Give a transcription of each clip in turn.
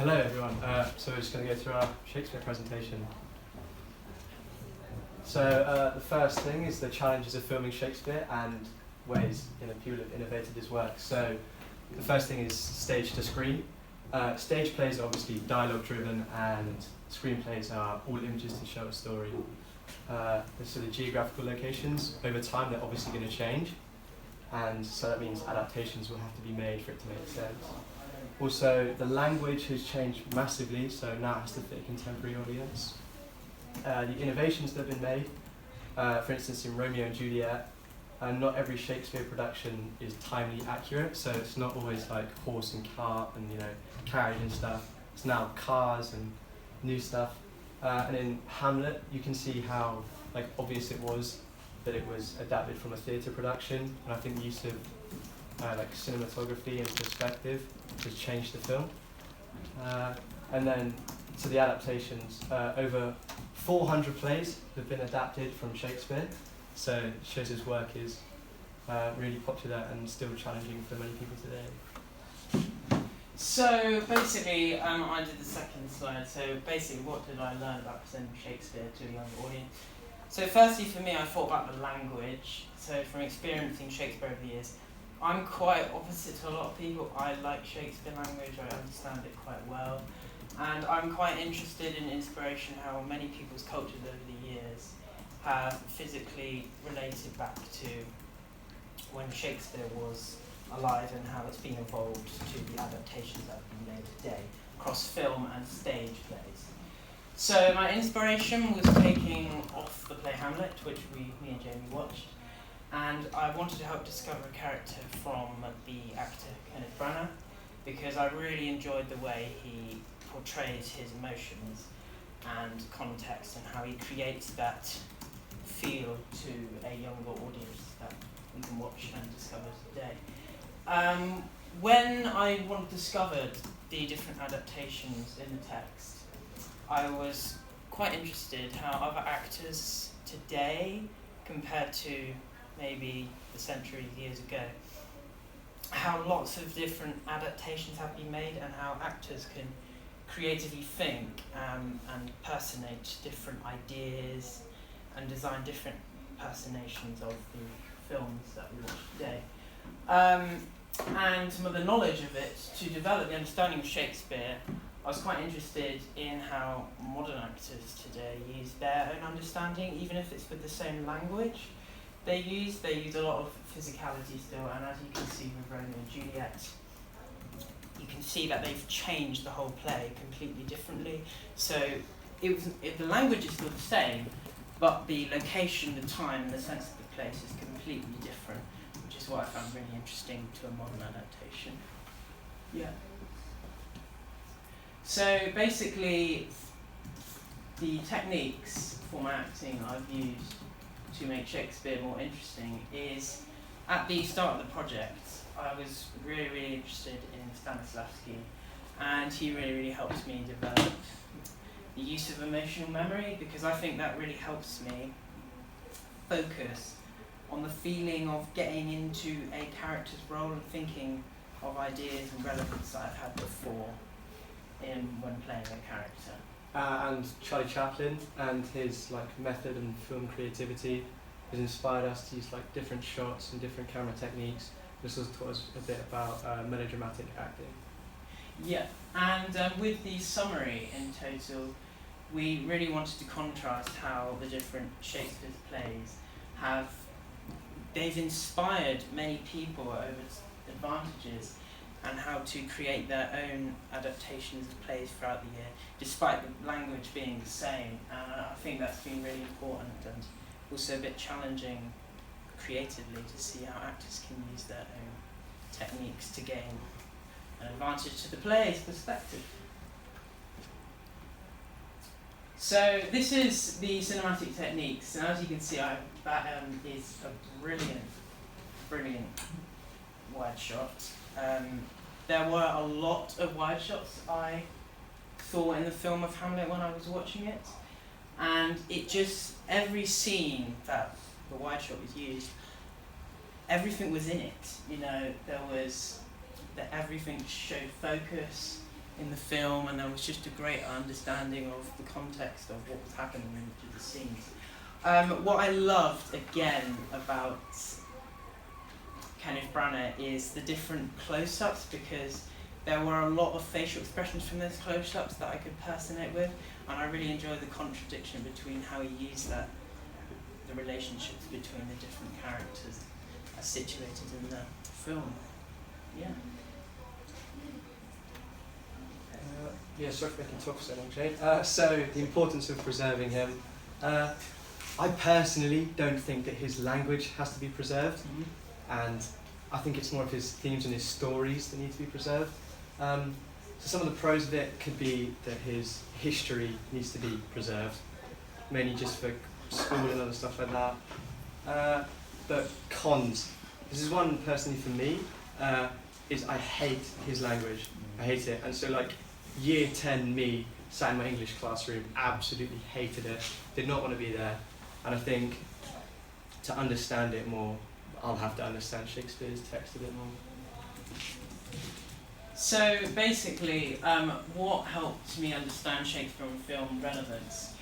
Hello everyone, so we're just going to go through our Shakespeare presentation. So the first thing is the challenges of filming Shakespeare and ways people have innovated his work. So the first thing is stage to screen. Stage plays are obviously dialogue driven and screenplays are all images to show a story. So the geographical locations, over time they're obviously going to change, and so that means adaptations will have to be made for it to make sense. Also, the language has changed massively, so now it has to fit a contemporary audience. The innovations that have been made, for instance in Romeo and Juliet, not every Shakespeare production is timely accurate, so it's not always like horse and cart and carriage and stuff. It's now cars and new stuff. And in Hamlet, you can see how obvious it was that it was adapted from a theatre production, and I think the use of cinematography and perspective has changed the film. And then to the adaptations, over 400 plays have been adapted from Shakespeare, so it shows his work is really popular and still challenging for many people today. So basically, I did the second slide. So basically, what did I learn about presenting Shakespeare to a younger audience? So firstly, for me, I thought about the language. So from experiencing Shakespeare over the years, I'm quite opposite to a lot of people. I like Shakespeare language, I understand it quite well. And I'm quite interested in inspiration, how many people's cultures over the years have physically related back to when Shakespeare was alive and how it's been evolved to the adaptations that have been made today across film and stage plays. So my inspiration was taking off the play Hamlet, which me and Jamie watched, and I wanted to help discover a character from the actor Kenneth Branagh, because I really enjoyed the way he portrays his emotions and context and how he creates that feel to a younger audience that we can watch and discover today. When I discovered the different adaptations in the text, I was quite interested how other actors today, compared to maybe a century years ago, how lots of different adaptations have been made and how actors can creatively think and personate different ideas and design different personations of the films that we watch today. And some of the knowledge of it, to develop the understanding of Shakespeare, I was quite interested in how modern actors today use their own understanding, even if it's with the same language they use a lot of physicality still, and as you can see with Romeo and Juliet, you can see that they've changed the whole play completely differently. So the language is still the same, but the location, the time, and the sense of the place is completely different, which is what I found really interesting to a modern adaptation. Yeah. So basically, the techniques for my acting I've used to make Shakespeare more interesting is, at the start of the project, I was really interested in Stanislavski, and he really helped me develop the use of emotional memory, because I think that really helps me focus on the feeling of getting into a character's role and thinking of ideas and relevance that I've had before when playing a character. And Charlie Chaplin and his method and film creativity has inspired us to use different shots and different camera techniques. This has taught us a bit about melodramatic acting. Yeah, and with the summary in total, we really wanted to contrast how the different Shakespeare plays they've inspired many people over advantages, and how to create their own adaptations of plays throughout the year, despite the language being the same. And I think that's been really important, and also a bit challenging creatively to see how actors can use their own techniques to gain an advantage to the play's perspective. So this is the cinematic techniques, and as you can see, that is a brilliant wide shot. There were a lot of wide shots I saw in the film of Hamlet when I was watching it, and every scene that the wide shot was used, everything was in it. Everything showed focus, in the film, and there was just a great understanding of the context of what was happening in each of the scenes. What I loved again about Kenneth Branagh is the different close-ups, because there were a lot of facial expressions from those close-ups that I could personate with, and I really enjoyed the contradiction between how he used that, the relationships between the different characters as situated in the film. Yeah. Yeah, sorry for making talk so long, Jane. So, the importance of preserving him. I personally don't think that his language has to be preserved, and I think it's more of his themes and his stories that need to be preserved. So some of the pros of it could be that his history needs to be preserved, mainly just for school and other stuff like that. But cons, this is one personally for me, is I hate his language. I hate it. And so like year 10 me sat in my English classroom, absolutely hated it, did not want to be there. And I think to understand it more, I'll have to understand Shakespeare's text a bit more. So basically, what helped me understand Shakespeare on film Relevance,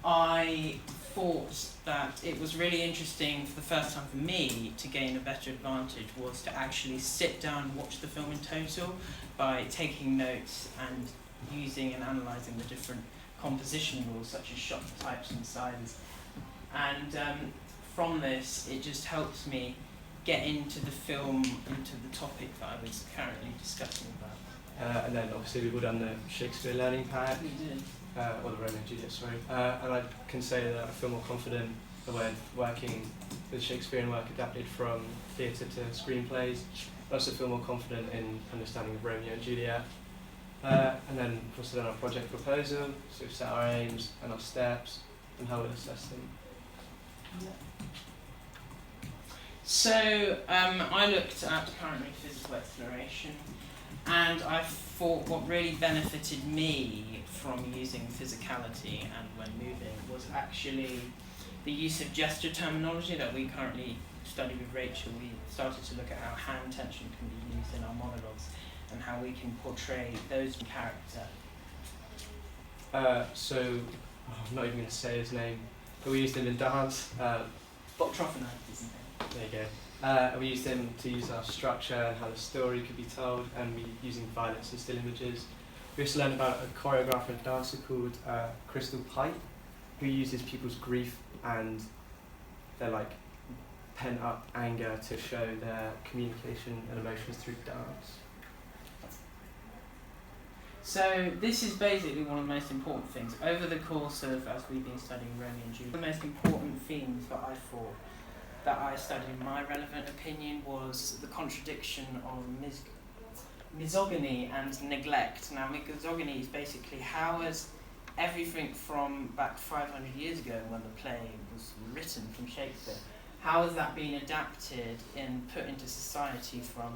I thought that it was really interesting for the first time for me to gain a better advantage was to actually sit down and watch the film in total by taking notes and using and analysing the different composition rules such as shot types and sizes. And from this, it just helps me get into the film, into the topic that I was currently discussing about. And then obviously we've all done the Shakespeare learning pack. We did. Or the Romeo and Juliet, sorry. And I can say that I feel more confident when working with Shakespearean work adapted from theatre to screenplays. I also feel more confident in understanding of Romeo and Juliet. And then we've also done our project proposal, so we've set our aims and our steps and how we'll assess them. Yeah. So I looked at primary physical exploration, and I thought what really benefited me from using physicality and when moving was actually the use of gesture terminology that we currently study with Rachel. We started to look at how hand tension can be used in our monologues and how we can portray those in character. I'm not even going to say his name, but we used him in dance. Bob Troffinite, isn't it? There you go. We used him to use our structure and how the story could be told, and we using violence and still images. We also learned about a choreographer and dancer called Crystal Pipe, who uses people's grief and their like pent up anger to show their communication and emotions through dance. So this is basically one of the most important things. Over the course of, as we've been studying Romeo and Juliet, the most important themes that I thought that I studied in my relevant opinion was the contradiction of misogyny and neglect. Now, misogyny is basically how has everything from back 500 years ago when the play was written from Shakespeare, how has that been adapted and put into society from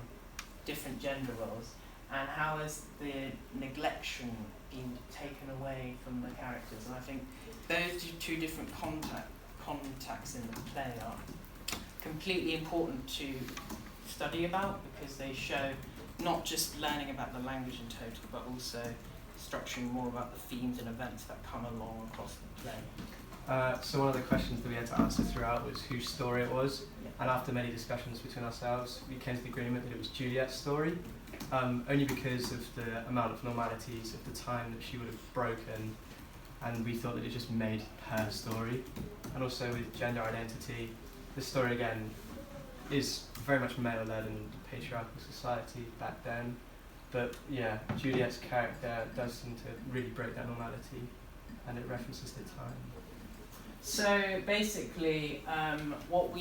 different gender roles, and how has the neglection been taken away from the characters? And I think those two different contacts in the play are completely important to study about, because they show not just learning about the language in total, but also structuring more about the themes and events that come along across the play. So one of the questions that we had to answer throughout was whose story it was, and after many discussions between ourselves, we came to the agreement that it was Juliet's story, only because of the amount of normalities of the time that she would have broken, and we thought that it just made her story. And also with gender identity, the story again is very much male-led in the patriarchal society back then, but yeah, Juliet's character does seem to really break that normality, and it references the time. So basically, what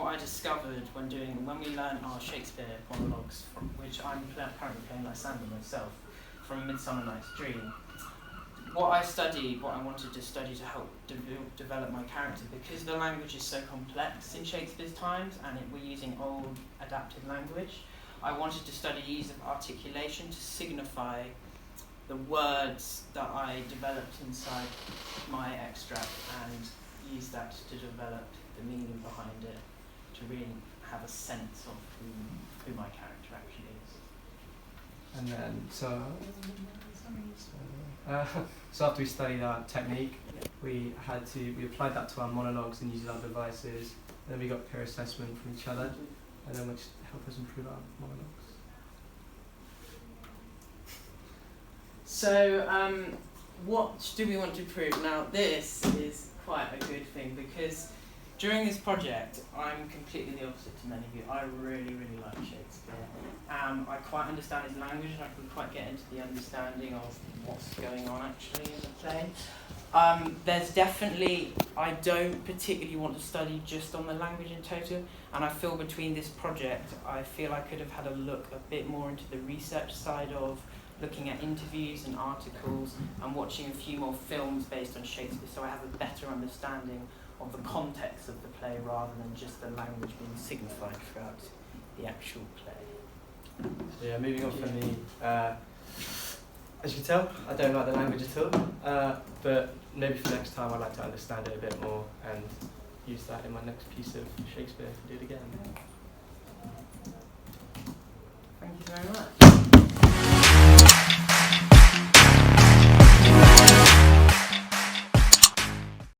I discovered when we learned our Shakespeare monologues, which I'm currently playing Lysander myself, from Midsummer Night's Dream, what I wanted to study to help develop my character, because the language is so complex in Shakespeare's times and we're using old adapted language, I wanted to study use of articulation to signify the words that I developed inside my extract and use that to develop the meaning behind it, to really have a sense of who my character actually is. And then, so So after we studied our technique, we applied that to our monologues and used our devices. Then we got peer assessment from each other, and then which helped us improve our monologues. So, what do we want to prove? Now, this is quite a good thing because during this project, I'm completely the opposite to many of you. I really, really like Shakespeare. I quite understand his language and I can quite get into the understanding of what's going on actually in the play. There's definitely, I don't particularly want to study just on the language in total, and I feel between this project, I feel I could have had a look a bit more into the research side of looking at interviews and articles and watching a few more films based on Shakespeare so I have a better understanding of the context of the play rather than just the language being signified throughout the actual play. So yeah, moving on from the, as you can tell, I don't like the language at all, but maybe for next time I'd like to understand it a bit more and use that in my next piece of Shakespeare and do it again. Thank you very much.